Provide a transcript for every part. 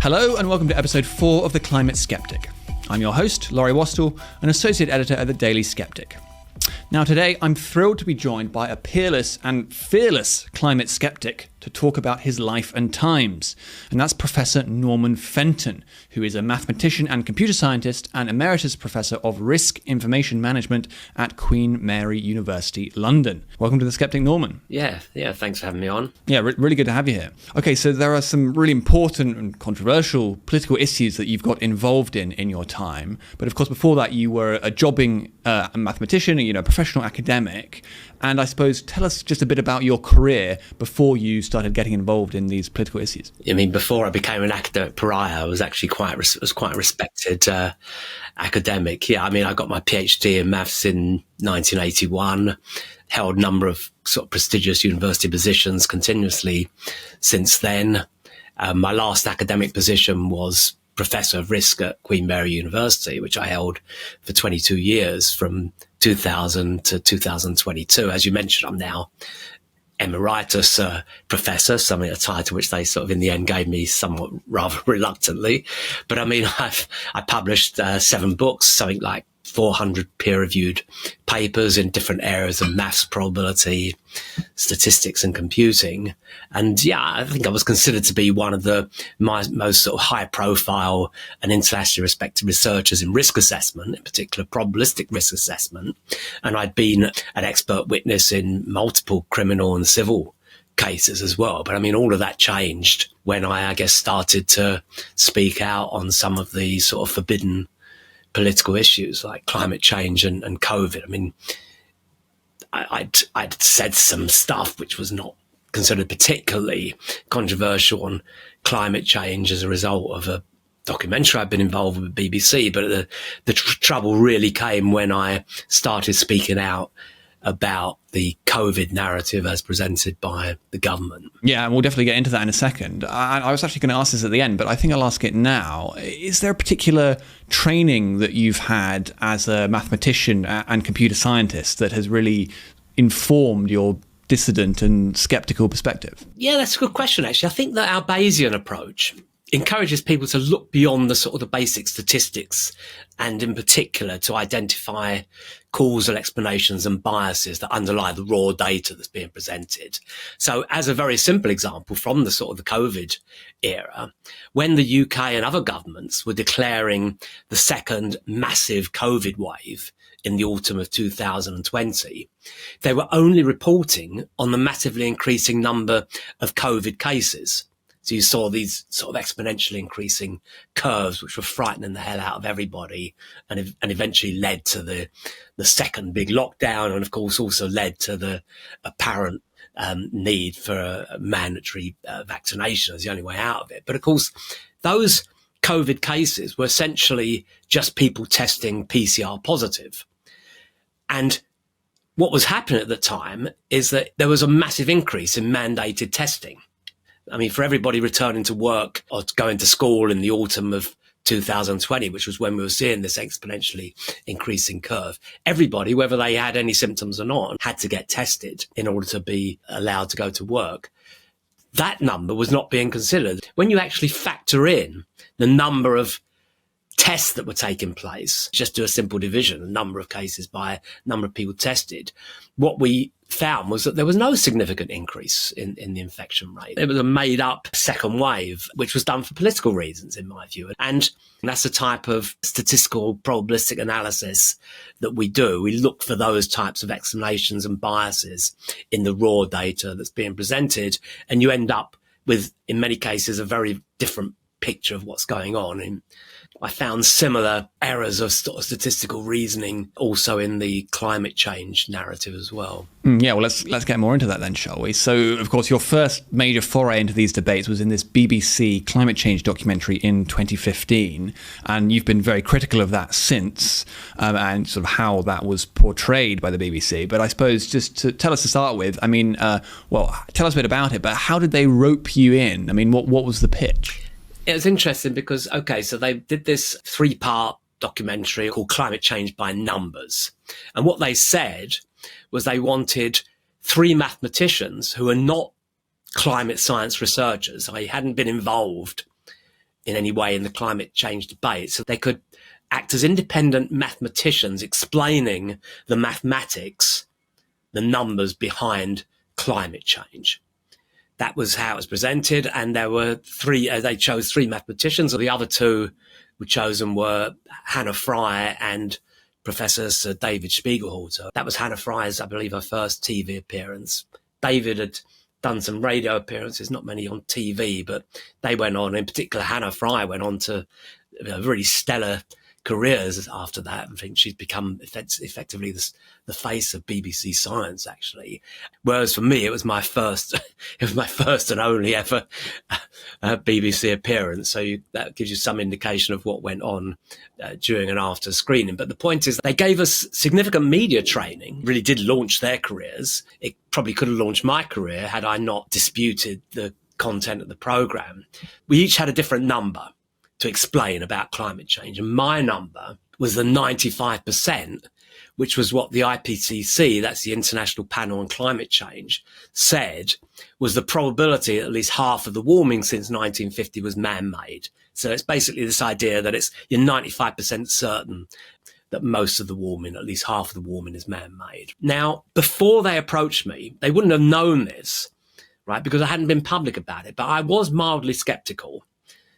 Hello and welcome to episode 4 of The Climate Sceptic. I'm your host, Laurie Wastell, an associate editor at The Daily Sceptic. Now today, I'm thrilled to be joined by a peerless and fearless climate skeptic to talk about his life and times. And that's Professor Norman Fenton, who is a mathematician and computer scientist and emeritus professor of risk information management at Queen Mary University, London. Welcome to The Sceptic, Norman. Yeah, thanks for having me on. Yeah, really good to have you here. Okay, so there are some really important and controversial political issues that you've got involved in your time. But of course, before that, you were a jobbing mathematician, a professional academic. And I suppose, tell us just a bit about your career before you started getting involved in these political issues. I mean, before I became an academic pariah, I was actually quite a respected academic. Yeah, I mean, I got my PhD in maths in 1981, held a number of sort of prestigious university positions continuously since then. My last academic position was Professor of Risk at Queen Mary University, which I held for 22 years from 2000 to 2022. As you mentioned, I'm now emeritus professor, a title which they sort of in the end gave me somewhat rather reluctantly. But I mean, I published 7 books, something like 400 peer-reviewed papers in different areas of maths, probability, statistics and computing. And yeah, I think I was considered to be one of the most sort of high-profile and internationally respected researchers in risk assessment, in particular probabilistic risk assessment. And I'd been an expert witness in multiple criminal and civil cases as well. But I mean, all of that changed when I guess, started to speak out on some of the sort of forbidden political issues like climate change and COVID. I mean, I'd said some stuff which was not considered particularly controversial on climate change as a result of a documentary I'd been involved with BBC. But the trouble really came when I started speaking out about the COVID narrative as presented by the government. Yeah, and we'll definitely get into that in a second. I was actually going to ask this at the end, but I think I'll ask it now. Is there a particular training that you've had as a mathematician and computer scientist that has really informed your dissident and skeptical perspective? Yeah, that's a good question, actually. I think that our Bayesian approach encourages people to look beyond the sort of the basic statistics and in particular to identify causal explanations and biases that underlie the raw data that's being presented. So as a very simple example from the sort of the COVID era, when the UK and other governments were declaring the second massive COVID wave in the autumn of 2020, they were only reporting on the massively increasing number of COVID cases. So you saw these sort of exponentially increasing curves, which were frightening the hell out of everybody and eventually led to the second big lockdown. And of course, also led to the apparent need for a mandatory vaccination as the only way out of it. But of course, those COVID cases were essentially just people testing PCR positive. And what was happening at the time is that there was a massive increase in mandated testing. I mean, for everybody returning to work or going to school in the autumn of 2020, which was when we were seeing this exponentially increasing curve, everybody, whether they had any symptoms or not, had to get tested in order to be allowed to go to work. That number was not being considered. When you actually factor in the number of tests that were taking place, just do a simple division, the number of cases by number of people tested, what we found was that there was no significant increase in the infection rate. It was a made-up second wave, which was done for political reasons, in my view. And that's the type of statistical probabilistic analysis that we do. We look for those types of explanations and biases in the raw data that's being presented, and you end up with, in many cases, a very different picture of what's going on. And I found similar errors of statistical reasoning also in the climate change narrative as well. Yeah, well, let's get more into that then, shall we? So, of course, your first major foray into these debates was in this BBC climate change documentary in 2015, and you've been very critical of that since, and sort of how that was portrayed by the BBC. But I suppose just to tell us to start with, I mean, tell us a bit about it, but how did they rope you in? I mean, what was the pitch? It was interesting because, so they did this 3-part documentary called Climate Change by Numbers. And what they said was they wanted 3 mathematicians who are not climate science researchers. I hadn't been involved in any way in the climate change debate. So they could act as independent mathematicians explaining the mathematics, the numbers behind climate change. That was how it was presented. And there were they chose three mathematicians. The other two were chosen were Hannah Fry and Professor Sir David Spiegelhalter. That was Hannah Fry's, I believe, her first TV appearance. David had done some radio appearances, not many on TV, but they went on. In particular, Hannah Fry went on to really stellar careers after that. I think she's become effectively the face of BBC Science, actually. Whereas for me, it was my first and only ever BBC appearance. So that gives you some indication of what went on during and after screening. But the point is, they gave us significant media training, really did launch their careers. It probably could have launched my career had I not disputed the content of the programme. We each had a different number to explain about climate change. And my number was the 95%, which was what the IPCC, that's the International Panel on Climate Change, said was the probability that at least half of the warming since 1950 was man-made. So it's basically this idea that you're 95% certain that most of the warming, at least half of the warming, is man-made. Now, before they approached me, they wouldn't have known this, right, because I hadn't been public about it, but I was mildly sceptical,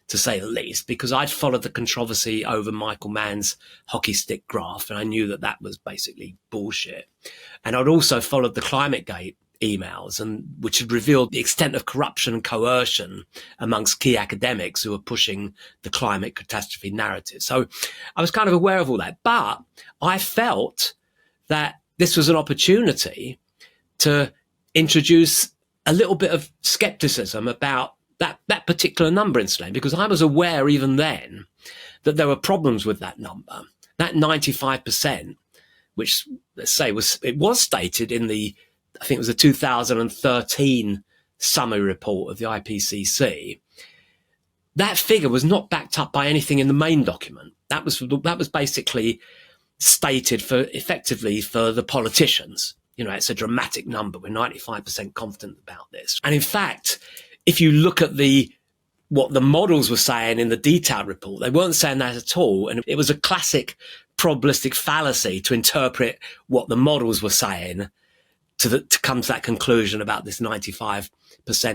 to say the least, because I'd followed the controversy over Michael Mann's hockey stick graph, and I knew that was basically bullshit. And I'd also followed the ClimateGate emails, which had revealed the extent of corruption and coercion amongst key academics who were pushing the climate catastrophe narrative. So I was kind of aware of all that, but I felt that this was an opportunity to introduce a little bit of skepticism about that particular number, incidentally, because I was aware even then that there were problems with that number. That 95%, which, let's say, was stated in I think it was the 2013 summary report of the IPCC. That figure was not backed up by anything in the main document. That was basically stated effectively for the politicians. It's a dramatic number. We're 95% confident about this. And in fact, if you look at what the models were saying in the detailed report, they weren't saying that at all. And it was a classic probabilistic fallacy to interpret what the models were saying to come to that conclusion about this 95%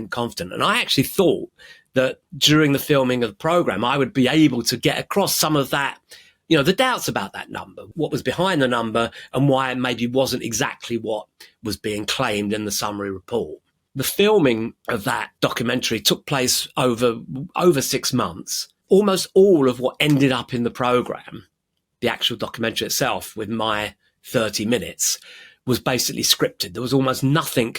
confident. And I actually thought that during the filming of the programme, I would be able to get across some of that, the doubts about that number, what was behind the number and why it maybe wasn't exactly what was being claimed in the summary report. The filming of that documentary took place over 6 months. Almost all of what ended up in the programme, the actual documentary itself with my 30 minutes, was basically scripted. There was almost nothing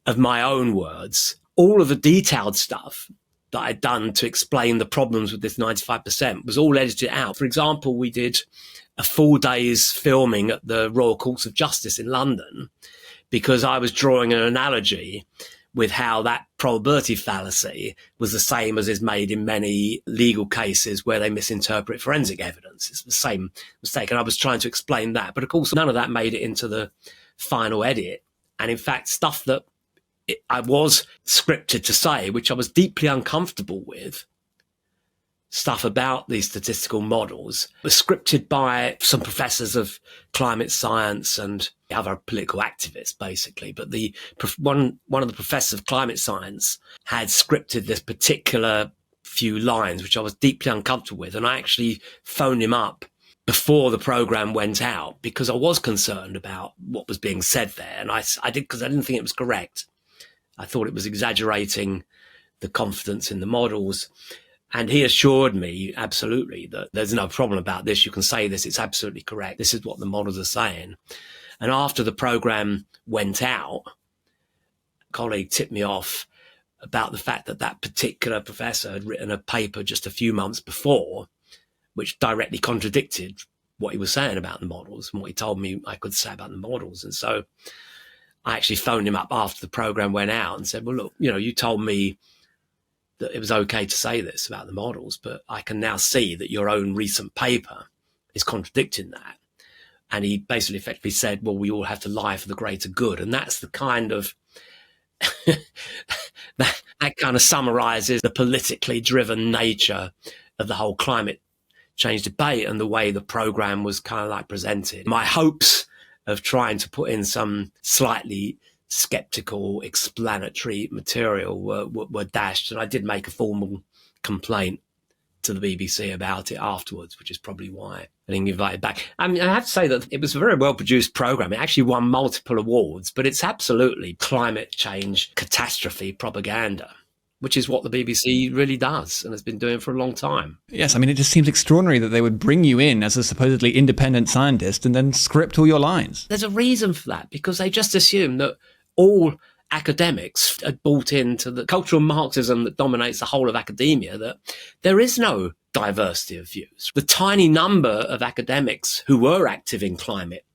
of my own words. All of the detailed stuff that I'd done to explain the problems with this 95% was all edited out. For example, we did a full day's filming at the Royal Courts of Justice in London, because I was drawing an analogy with how that probability fallacy was the same as is made in many legal cases where they misinterpret forensic evidence. It's the same mistake. And I was trying to explain that. But of course, none of that made it into the final edit. And in fact, stuff that I was scripted to say, which I was deeply uncomfortable with, stuff about these statistical models, was scripted by some professors of climate science and other political activists, basically. But one of the professors of climate science had scripted this particular few lines, which I was deeply uncomfortable with. And I actually phoned him up before the programme went out because I was concerned about what was being said there. And I did, because I didn't think it was correct. I thought it was exaggerating the confidence in the models. And he assured me absolutely that there's no problem about this. You can say this. It's absolutely correct. This is what the models are saying. And after the programme went out, a colleague tipped me off about the fact that that particular professor had written a paper just a few months before, which directly contradicted what he was saying about the models and what he told me I could say about the models. And so I actually phoned him up after the programme went out and said, well, look, you told me that it was okay to say this about the models, but I can now see that your own recent paper is contradicting that. And he basically effectively said, well, we all have to lie for the greater good. And that's the kind of that kind of summarizes the politically driven nature of the whole climate change debate and the way the program was kind of like presented. My hopes of trying to put in some slightly skeptical explanatory material were dashed, and I did make a formal complaint to the BBC about it afterwards, which is probably why I didn't get invited back. I mean, I have to say that it was a very well-produced programme. It actually won multiple awards, but it's absolutely climate change catastrophe propaganda, which is what the BBC really does and has been doing for a long time. Yes, I mean, it just seems extraordinary that they would bring you in as a supposedly independent scientist and then script all your lines. There's a reason for that, because they just assume that all academics had bought into the cultural Marxism that dominates the whole of academia, that there is no diversity of views. The tiny number of academics who were active in climate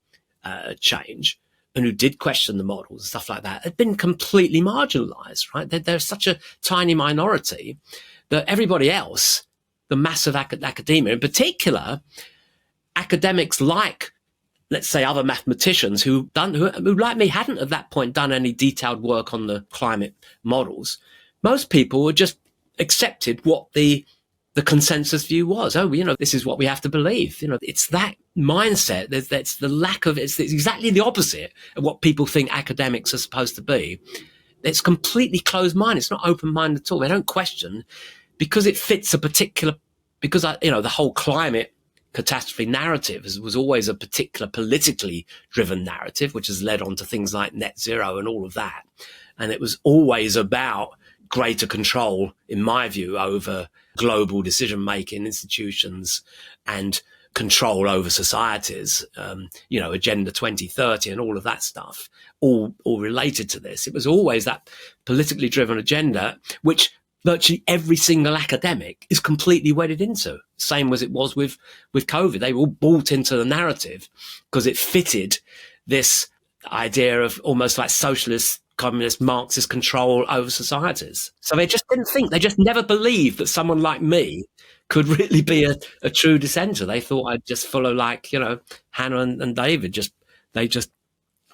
change and who did question the models and stuff like that had been completely marginalized, right? They're such a tiny minority that everybody else, the massive academia, in particular, academics like, let's say, other mathematicians who like me hadn't at that point done any detailed work on the climate models. Most people would just accepted what the consensus view was. Oh, this is what we have to believe. It's that mindset. That's the lack of, it's exactly the opposite of what people think academics are supposed to be. It's completely closed mind. It's not open mind at all. They don't question because it fits a particular, because the whole climate catastrophe narrative was always a particular politically driven narrative, which has led on to things like net zero and all of that. And it was always about greater control, in my view, over global decision-making institutions and control over societies, Agenda 2030 and all of that stuff, all related to this. It was always that politically driven agenda, which virtually every single academic is completely wedded into. Same as it was with COVID. They were all bought into the narrative because it fitted this idea of almost like socialist, communist, Marxist control over societies. So they just didn't think, they just never believed that someone like me could really be a true dissenter. They thought I'd just follow Hannah and David. They just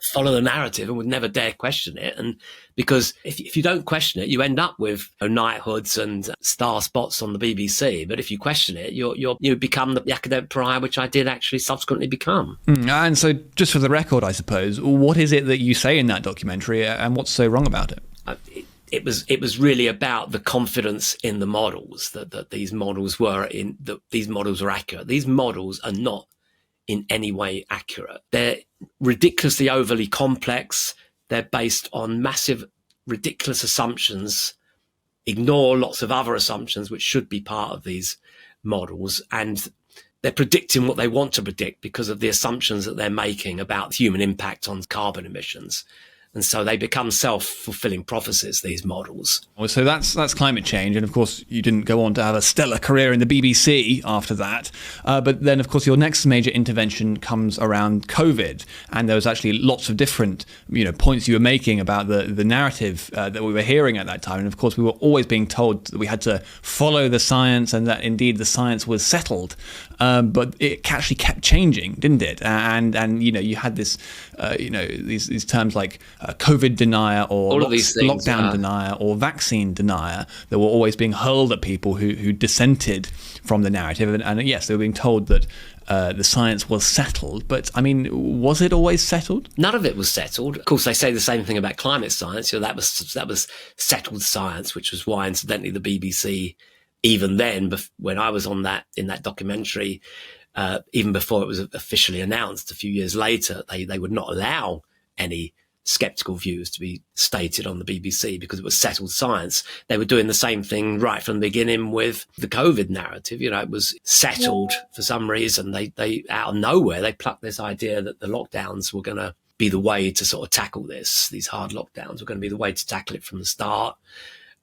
follow the narrative and would never dare question it. And because if you don't question it, you end up with knighthoods and star spots on the BBC. But if you question it, you become the academic pariah, which I did actually subsequently become. And so, just for the record, I suppose, what is it that you say in that documentary, and what's so wrong about it? It was really about the confidence in the models, that these models were these models are accurate. These models are not in any way accurate. They're ridiculously overly complex. They're based on massive, ridiculous assumptions, ignore lots of other assumptions which should be part of these models. And they're predicting what they want to predict because of the assumptions that they're making about human impact on carbon emissions. And so they become self-fulfilling prophecies, these models. Well, so that's climate change. And of course, you didn't go on to have a stellar career in the BBC after that. But then, of course, your next major intervention comes around COVID. And there was actually lots of different points you were making about the narrative that we were hearing at that time. And of course, we were always being told that we had to follow the science and that indeed the science was settled. But it actually kept changing, didn't it? And you had this, these terms like COVID denier or lockdown denier or vaccine denier that were always being hurled at people who dissented from the narrative. And yes, they were being told that the science was settled. But I mean, was it always settled? None of it was settled. Of course, they say the same thing about climate science. That was settled science, which was why, incidentally, the BBC, even then, when I was in that documentary, even before it was officially announced a few years later, they would not allow any skeptical views to be stated on the BBC because it was settled science. They were doing the same thing right from the beginning with the COVID narrative. It was settled for some reason. They out of nowhere, they plucked this idea that the lockdowns were going to be the way to sort of tackle this. These hard lockdowns were going to be the way to tackle it from the start.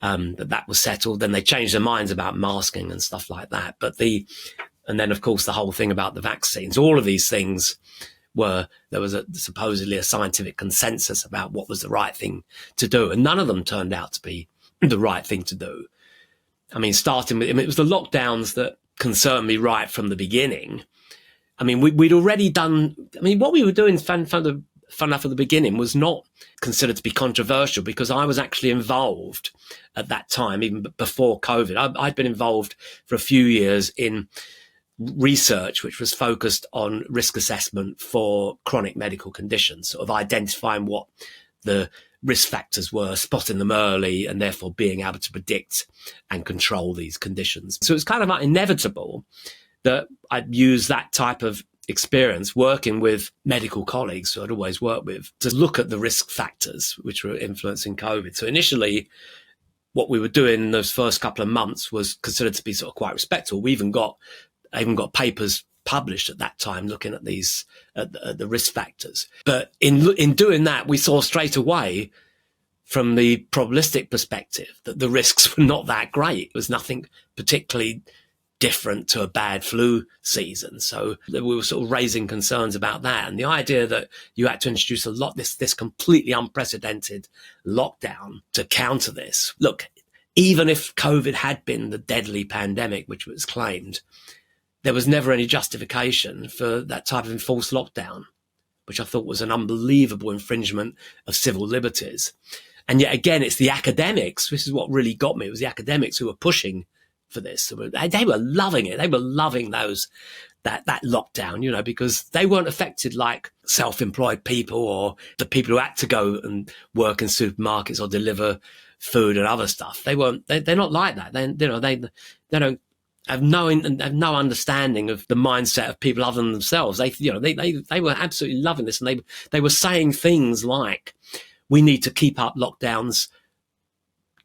That was settled. Then they changed their minds about masking and stuff like that. And then, of course, the whole thing about the vaccines, all of these things there was supposedly a scientific consensus about what was the right thing to do. And none of them turned out to be the right thing to do. I mean, it was the lockdowns that concerned me right from the beginning. I mean, we'd already done, what we were doing found fun enough at the beginning, was not considered to be controversial because I was actually involved at that time, even before COVID. I'd been involved for a few years in research which was focused on risk assessment for chronic medical conditions, sort of identifying what the risk factors were, spotting them early, and therefore being able to predict and control these conditions. So it's kind of like inevitable that I'd use that type of experience working with medical colleagues who I'd always worked with to look at the risk factors which were influencing COVID. So initially, what we were doing in those first couple of months was considered to be sort of quite respectable. I even got papers published at that time looking at these at the risk factors. But in doing that, we saw straight away from the probabilistic perspective that the risks were not that great. It was nothing particularly different to a bad flu season. So we were sort of raising concerns about that. And the idea that you had to introduce this completely unprecedented lockdown to counter this. Look, even if COVID had been the deadly pandemic, which was claimed, there was never any justification for that type of enforced lockdown, which I thought was an unbelievable infringement of civil liberties. And yet again, it's the academics. This is what really got me. It was the academics who were pushing for this. They were loving it. They were loving that lockdown, because they weren't affected like self-employed people or the people who had to go and work in supermarkets or deliver food and other stuff. They're not like that. They don't have no understanding of the mindset of people other than themselves. They were absolutely loving this, and they were saying things like, "We need to keep up lockdowns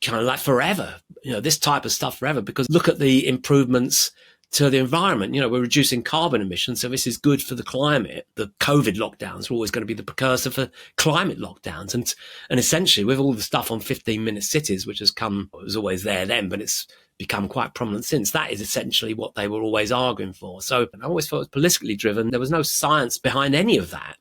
kind of like forever, this type of stuff forever, because look at the improvements to the environment. We're reducing carbon emissions, so this is good for the climate. The COVID lockdowns are always going to be the precursor for climate lockdowns." And essentially, with all the stuff on 15-minute cities, which it was always there then, but it's become quite prominent since, that is essentially what they were always arguing for. So I always thought it was politically driven. There was no science behind any of that.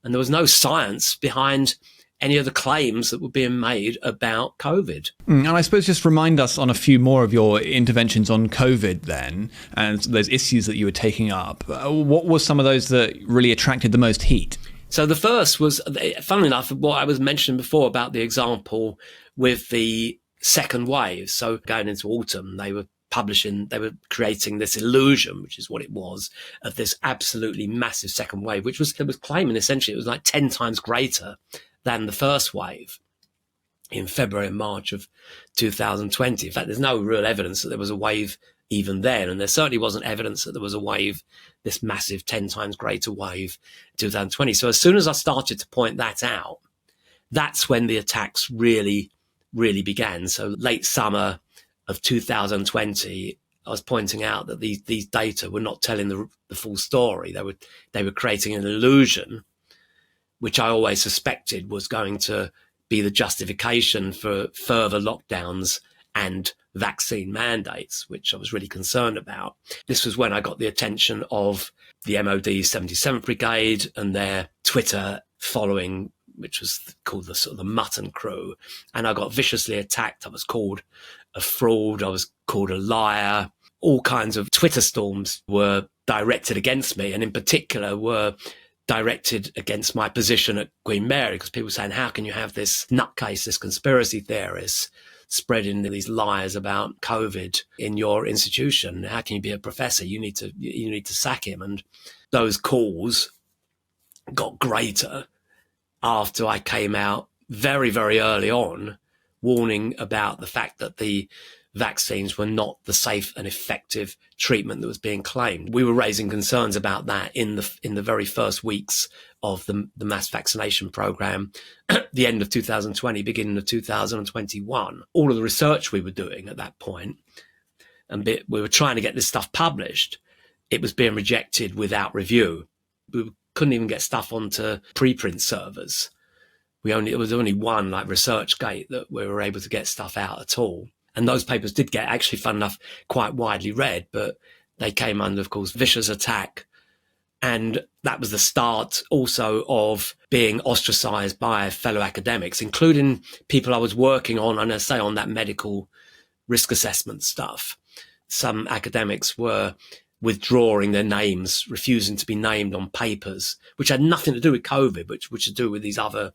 And there was no science behind any of the claims that were being made about COVID. And I suppose just remind us on a few more of your interventions on COVID then, and those issues that you were taking up. What were some of those that really attracted the most heat? So the first was, funnily enough, what I was mentioning before about the example with the second wave. So going into autumn, they were creating this illusion, which is what it was, of this absolutely massive second wave, which was claiming essentially it was like 10 times greater than the first wave in February and March of 2020. In fact, there's no real evidence that there was a wave even then, and there certainly wasn't evidence that there was a wave, this massive 10 times greater wave in 2020. So as soon as I started to point that out, that's when the attacks really began. So late summer of 2020, I was pointing out that these data were not telling the full story. They were creating an illusion, which I always suspected was going to be the justification for further lockdowns and vaccine mandates, which I was really concerned about. This was when I got the attention of the MOD's 77th Brigade and their Twitter following, which was called the sort of the Mutton Crew. And I got viciously attacked. I was called a fraud. I was called a liar. All kinds of Twitter storms were directed against me, and in particular were directed against my position at Queen Mary, because people were saying, how can you have this nutcase, this conspiracy theorist spreading these lies about COVID in your institution? How can you be a professor? You need to sack him. And those calls got greater after I came out very, very early on, warning about the fact that the vaccines were not the safe and effective treatment that was being claimed. We were raising concerns about that in the very first weeks of the mass vaccination program, the end of 2020, beginning of 2021. All of the research we were doing at that point, and we were trying to get this stuff published, it was being rejected without review. We couldn't even get stuff onto preprint servers. It was only one, like ResearchGate, that we were able to get stuff out at all. And those papers did get, actually, fun enough, quite widely read, but they came under, of course, vicious attack. And that was the start also of being ostracized by fellow academics, including people I was working on, and I say on that medical risk assessment stuff. Some academics were withdrawing their names, refusing to be named on papers, which had nothing to do with COVID, which to do with these other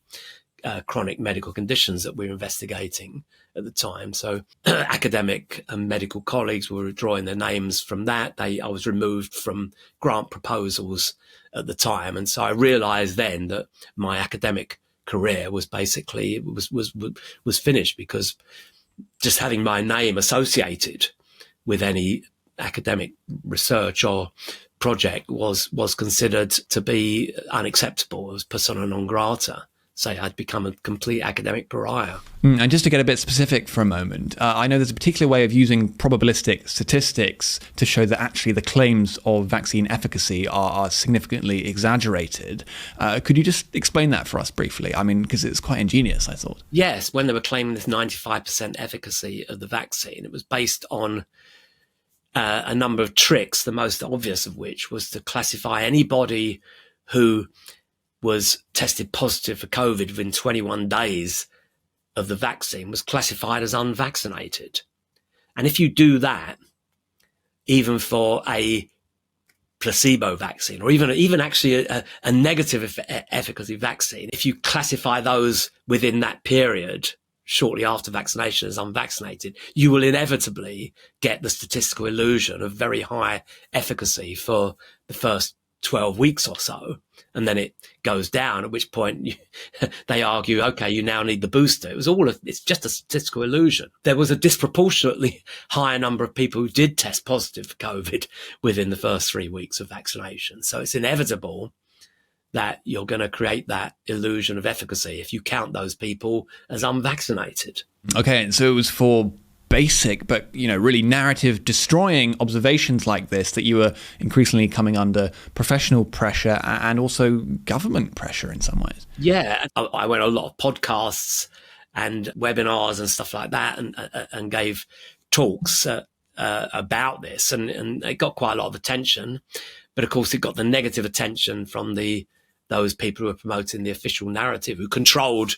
chronic medical conditions that we were investigating at the time. So academic and medical colleagues were withdrawing their names from that. I was removed from grant proposals at the time. And so I realized then that my academic career was basically, was finished, because just having my name associated with any academic research or project was considered to be unacceptable. It was persona non grata. Say I'd become a complete academic pariah. And just to get a bit specific for a moment, I know there's a particular way of using probabilistic statistics to show that actually the claims of vaccine efficacy are significantly exaggerated. Could you just explain that for us briefly? I mean, because it's quite ingenious, I thought. Yes, when they were claiming this 95% efficacy of the vaccine, it was based on a number of tricks, the most obvious of which was to classify anybody who was tested positive for COVID within 21 days of the vaccine was classified as unvaccinated. And if you do that, even for a placebo vaccine, or even actually a negative efficacy vaccine, if you classify those within that period, shortly after vaccination, as unvaccinated, you will inevitably get the statistical illusion of very high efficacy for the first 12 weeks or so. And then it goes down, at which point they argue, okay, you now need the booster. It's just a statistical illusion. There was a disproportionately higher number of people who did test positive for COVID within the first 3 weeks of vaccination. So it's inevitable that you're going to create that illusion of efficacy if you count those people as unvaccinated. Okay, and so it was for basic but really narrative destroying observations like this that you were increasingly coming under professional pressure and also government pressure in some ways. Yeah, I went on a lot of podcasts and webinars and stuff like that, and gave talks about this, and it got quite a lot of attention. But of course, it got the negative attention from those people who were promoting the official narrative, who controlled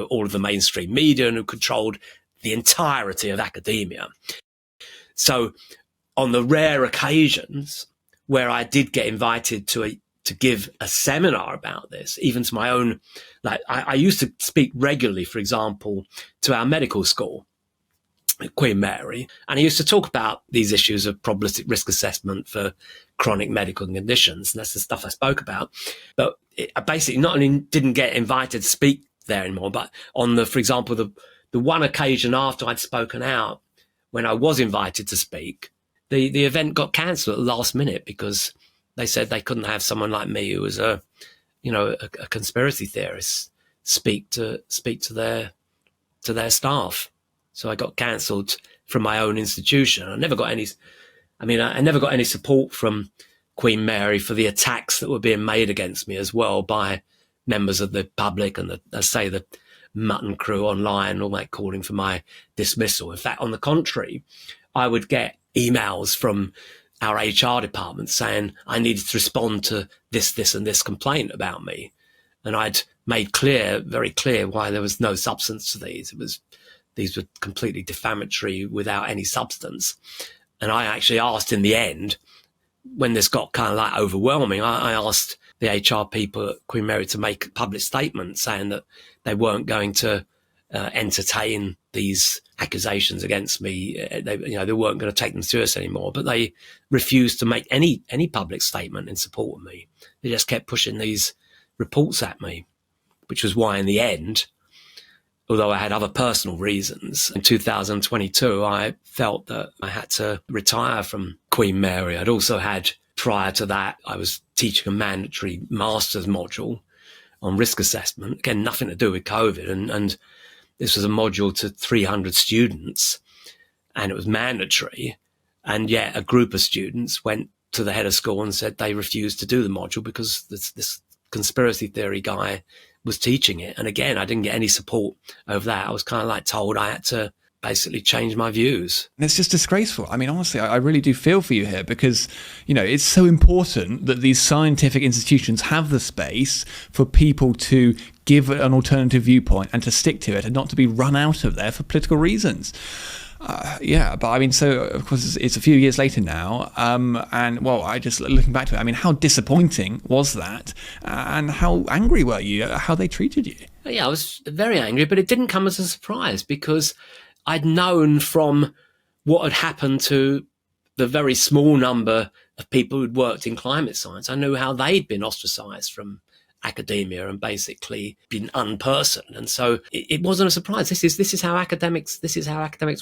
all of the mainstream media and who controlled the entirety of academia. So on the rare occasions where I did get invited to give a seminar about this, even to my own, I used to speak regularly, for example, to our medical school at Queen Mary, and I used to talk about these issues of probabilistic risk assessment for chronic medical conditions, and that's the stuff I spoke about. But I basically not only didn't get invited to speak there anymore, but on for example, the one occasion after I'd spoken out, when I was invited to speak, the event got cancelled at the last minute because they said they couldn't have someone like me, who was a conspiracy theorist, speak to their staff. So I got cancelled from my own institution. I never got any support from Queen Mary for the attacks that were being made against me as well by members of the public and the Mutton crew online, all that, calling for my dismissal. In fact, on the contrary, I would get emails from our HR department saying I needed to respond to this and this complaint about me. And I'd made very clear why there was no substance to these. These were completely defamatory without any substance. And I actually asked in the end, when this got kind of overwhelming, I asked the HR people at Queen Mary to make a public statement saying that they weren't going to entertain these accusations against me. They weren't going to take them serious anymore. But they refused to make any public statement in support of me. They just kept pushing these reports at me, which was why in the end, although I had other personal reasons, in 2022, I felt that I had to retire from Queen Mary. I'd also had, prior to that, I was teaching a mandatory master's module on risk assessment. Again, nothing to do with COVID. And this was a module to 300 students, and it was mandatory. And yet a group of students went to the head of school and said they refused to do the module because this conspiracy theory guy was teaching it. And again, I didn't get any support over that. I was kind of told I had to basically change my views. It's just disgraceful. I mean, honestly, I really do feel for you here because, it's so important that these scientific institutions have the space for people to give an alternative viewpoint and to stick to it and not to be run out of there for political reasons. Yeah, but I mean, so of course it's a few years later now, and well, I just looking back to it, I mean, how disappointing was that, and how angry were you at how they treated you? Yeah, I was very angry, but it didn't come as a surprise because I'd known from what had happened to the very small number of people who'd worked in climate science. I knew how they'd been ostracized from academia and basically been unpersoned. And so it wasn't a surprise. This is how academics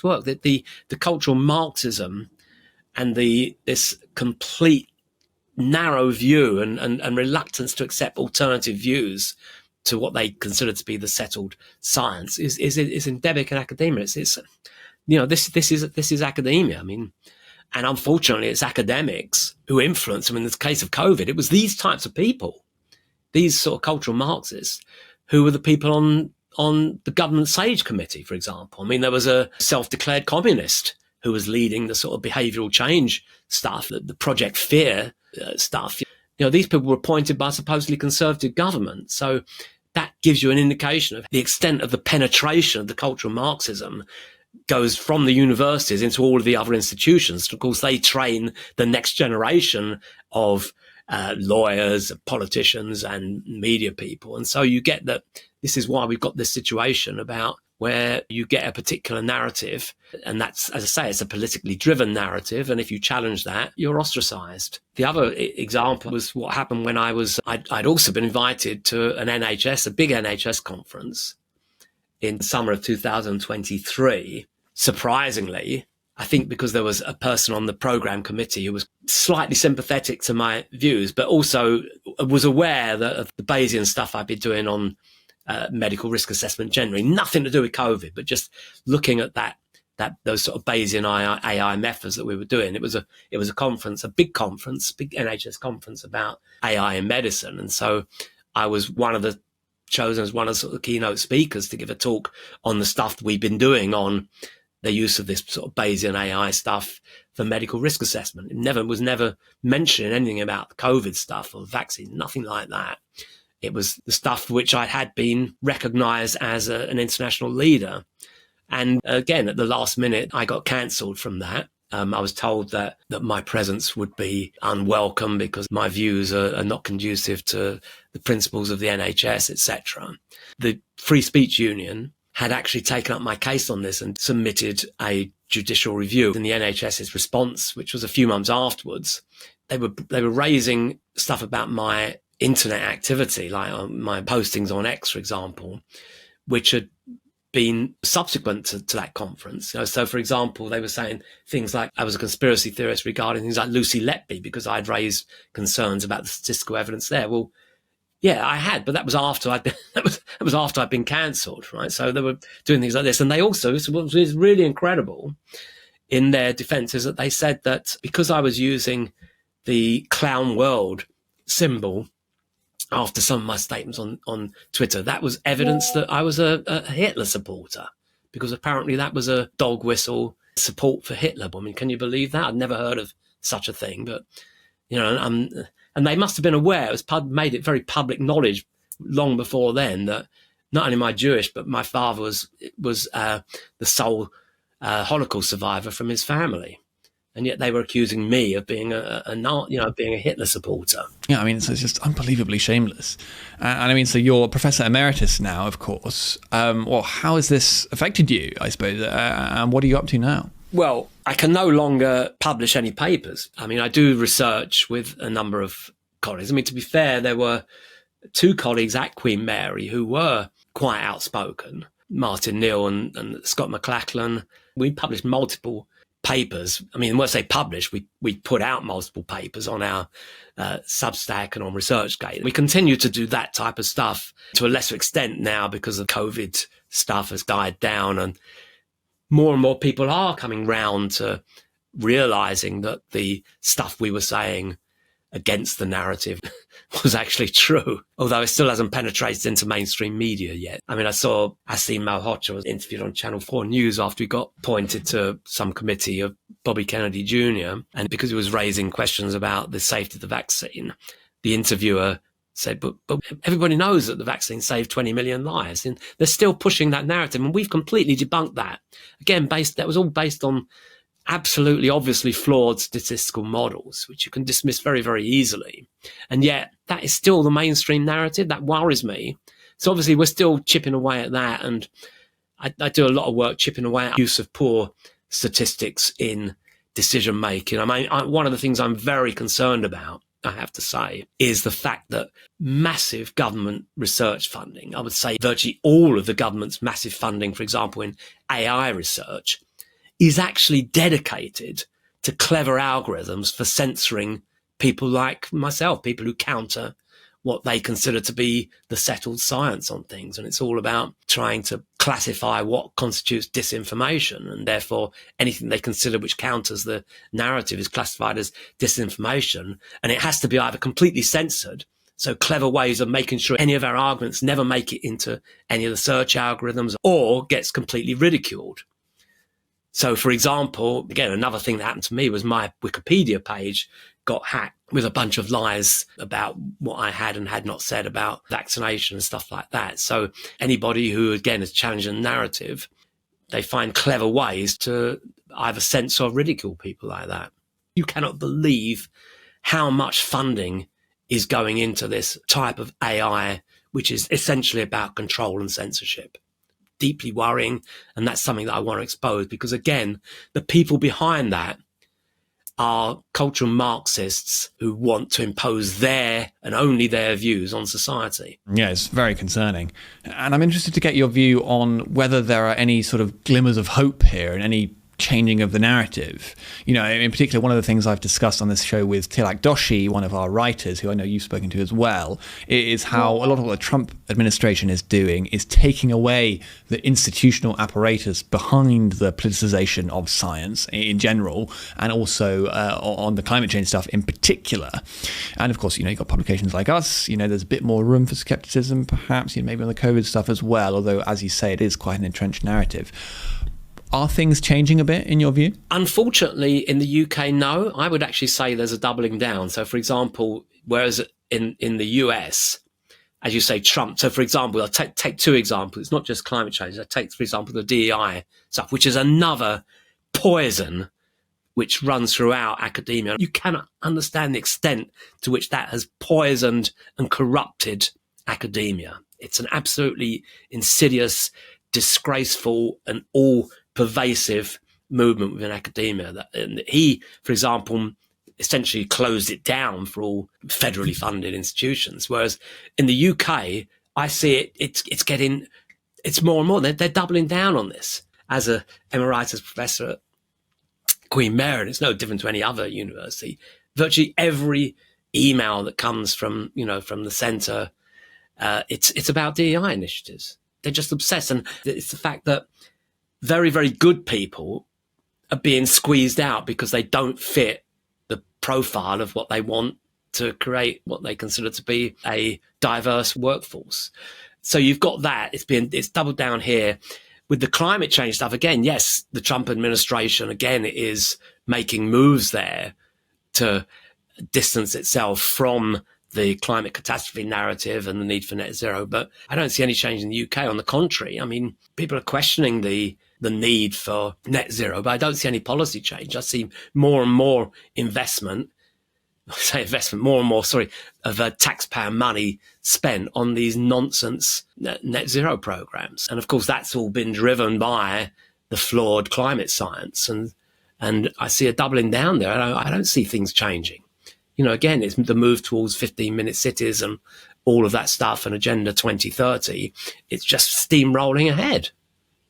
work. The cultural Marxism and this complete narrow view and reluctance to accept alternative views to what they consider to be the settled science is endemic in academia. It's this is academia. I mean, and unfortunately, it's academics who influence them. In the case of COVID, it was these types of people, these sort of cultural Marxists, who were the people on the government SAGE committee, for example. I mean, there was a self-declared communist who was leading the sort of behavioural change stuff, the Project Fear stuff. These people were appointed by a supposedly conservative government. So that gives you an indication of the extent of the penetration of the cultural Marxism goes from the universities into all of the other institutions. Of course, they train the next generation of lawyers, politicians, and media people. And so you get that this is why we've got this situation about where you get a particular narrative. And that's, as I say, it's a politically driven narrative. And if you challenge that, you're ostracized. The other example was what happened when I'd also been invited to a big NHS conference in the summer of 2023. Surprisingly, I think because there was a person on the program committee who was slightly sympathetic to my views, but also was aware that of the Bayesian stuff I've been doing on medical risk assessment generally, nothing to do with COVID, but just looking at those sort of Bayesian AI methods that we were doing. It was a conference, a big NHS conference about AI in medicine. And so I was chosen as one of the sort of keynote speakers to give a talk on the stuff that we've been doing on the use of this sort of Bayesian AI stuff for medical risk assessment. It was never mentioning anything about COVID stuff or vaccine, nothing like that. It was the stuff which I had been recognized as an international leader. And again, at the last minute, I got cancelled from that. I was told that my presence would be unwelcome because my views are not conducive to the principles of the NHS, etc. The Free Speech Union had actually taken up my case on this and submitted a judicial review. In the NHS's response, which was a few months afterwards, they were raising stuff about my internet activity, like my postings on X, for example, which had been subsequent to that conference. So, for example, they were saying things like I was a conspiracy theorist regarding things like Lucy Letby because I'd raised concerns about the statistical evidence there. Well, yeah, I had, but that was after I'd been cancelled, right? So they were doing things like this, and they also, what was really incredible in their defence is that they said that because I was using the clown world symbol after some of my statements on Twitter, that was evidence that I was a Hitler supporter, because apparently that was a dog whistle support for Hitler. I mean, can you believe that? I'd never heard of such a thing, but and they must have been aware. It was made it very public knowledge long before then that not only am I Jewish, but my father was the sole Holocaust survivor from his family. And yet they were accusing me of being being a Hitler supporter. Yeah, I mean, it's just unbelievably shameless. And I mean, so you're Professor Emeritus now, of course. Well, how has this affected you, I suppose? And what are you up to now? Well, I can no longer publish any papers. I mean, I do research with a number of colleagues. I mean, to be fair, there were two colleagues at Queen Mary who were quite outspoken, Martin Neal and Scott McLachlan. We published multiple papers. I mean, when I say publish, we put out multiple papers on our Substack and on ResearchGate. We continue to do that type of stuff to a lesser extent now because the COVID stuff has died down, and more people are coming round to realizing that the stuff we were saying against the narrative was actually true, although it still hasn't penetrated into mainstream media yet. I mean, I saw Asim Malhotra was interviewed on Channel 4 News after he got appointed to some committee of Bobby Kennedy Jr. And because he was raising questions about the safety of the vaccine, the interviewer Say, but everybody knows that the vaccine saved 20 million lives, and they're still pushing that narrative, and we've completely debunked that. Again, that was all based on absolutely obviously flawed statistical models, which you can dismiss very, very easily. And yet that is still the mainstream narrative. That worries me. So obviously we're still chipping away at that. And I do a lot of work chipping away at use of poor statistics in decision making. I mean, one of the things I'm very concerned about, I have to say, is the fact that massive government research funding, I would say virtually all of the government's massive funding, for example, in AI research, is actually dedicated to clever algorithms for censoring people like myself, people who counter what they consider to be the settled science on things. And it's all about trying to classify what constitutes disinformation. And therefore, anything they consider which counters the narrative is classified as disinformation. And it has to be either completely censored, so clever ways of making sure any of our arguments never make it into any of the search algorithms, or gets completely ridiculed. So, for example, again, another thing that happened to me was my Wikipedia page got hacked with a bunch of lies about what I had and had not said about vaccination and stuff like that. So anybody who, again, is challenging the narrative, they find clever ways to either censor or ridicule people like that. You cannot believe how much funding is going into this type of AI, which is essentially about control and censorship. Deeply worrying, and that's something that I want to expose, because again, the people behind that are cultural Marxists who want to impose their and only their views on society. Yeah, it's very concerning. And I'm interested to get your view on whether there are any sort of glimmers of hope here and any changing of the narrative. You know, in particular, one of the things I've discussed on this show with Tilak Doshi, one of our writers, who I know you've spoken to as well, is how a lot of what the Trump administration is doing is taking away the institutional apparatus behind the politicization of science in general, and also on the climate change stuff in particular. And of course, you know, you've got publications like us, you know, there's a bit more room for skepticism, perhaps, you know, maybe on the COVID stuff as well, although, as you say, it is quite an entrenched narrative. Are things changing a bit in your view? Unfortunately, in the UK, no. I would actually say there's a doubling down. So, for example, whereas in the US, as you say, Trump. So, for example, I'll take two examples. It's not just climate change. I take, for example, the DEI stuff, which is another poison which runs throughout academia. You cannot understand the extent to which that has poisoned and corrupted academia. It's an absolutely insidious, disgraceful, and all-pervasive movement within academia. And he, for example, essentially closed it down for all federally funded institutions. Whereas in the UK, I see it's more and more. They're doubling down on this. As a emeritus professor at Queen Mary, and it's no different to any other university, virtually every email that comes from the centre, it's about DEI initiatives. They're just obsessed. And it's the fact that very, very good people are being squeezed out because they don't fit the profile of what they want to create what they consider to be a diverse workforce. So you've got that. It's doubled down here. With the climate change stuff, again, yes, the Trump administration, again, is making moves there to distance itself from the climate catastrophe narrative and the need for net zero. But I don't see any change in the UK. On the contrary, I mean, people are questioning the need for net zero, but I don't see any policy change. I see more and more more and more of taxpayer money spent on these nonsense net zero programs. And of course, that's all been driven by the flawed climate science. And I see a doubling down there. I don't see things changing. You know, again, it's the move towards 15-minute cities and all of that stuff, and Agenda 2030. It's just steamrolling ahead.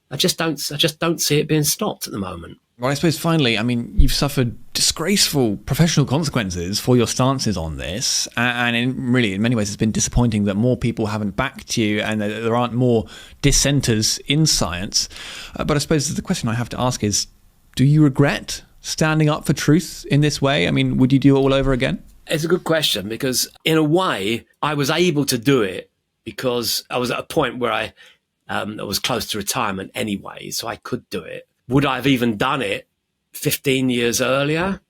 I just don't see it being stopped at the moment. Well, I suppose finally, I mean, you've suffered disgraceful professional consequences for your stances on this. And in many ways, it's been disappointing that more people haven't backed you and that there aren't more dissenters in science. But I suppose the question I have to ask is, do you regret standing up for truth in this way? I mean, would you do it all over again? It's a good question, because in a way, I was able to do it because I was at a point where I was close to retirement anyway, so I could do it. Would I have even done it 15 years earlier?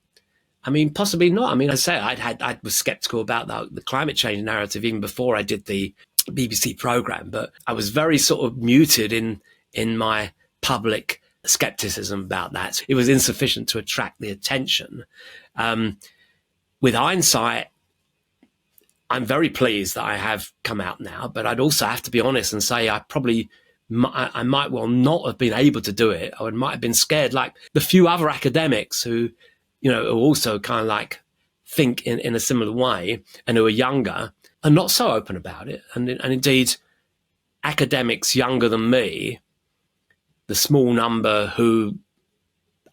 I mean, possibly not. I mean, I say I was skeptical about the climate change narrative even before I did the BBC programme, but I was very sort of muted in my public skepticism about that. It was insufficient to attract the attention. With hindsight, I'm very pleased that I have come out now, but I'd also have to be honest and say I might well not have been able to do it. I might have been scared, like the few other academics who, who also kind of like think in a similar way and who are younger are not so open about it. And indeed, academics younger than me, the small number who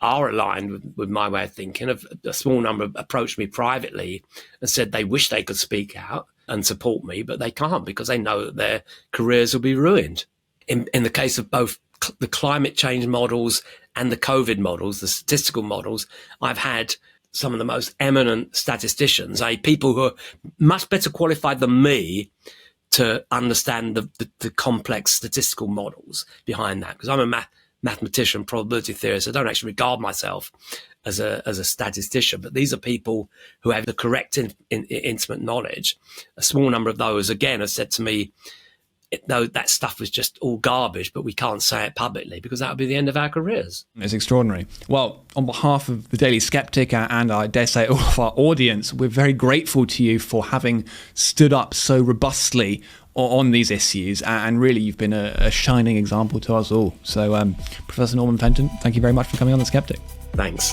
are aligned with my way of thinking, a small number approached me privately and said they wish they could speak out and support me, but they can't because they know that their careers will be ruined. In the case of both the climate change models and the COVID models, the statistical models, I've had some of the most eminent statisticians, people who are much better qualified than me to understand the complex statistical models behind that, because I'm a mathematician, probability theorist. I don't actually regard myself as a statistician, but these are people who have the correct intimate knowledge. A small number of those, again, have said to me, no, that stuff was just all garbage, but we can't say it publicly because that would be the end of our careers. It's extraordinary. Well, on behalf of the Daily Sceptic and I dare say all of our audience, we're very grateful to you for having stood up so robustly on these issues, and really you've been a shining example to us all. So Professor Norman Fenton, thank you very much for coming on The Sceptic. Thanks.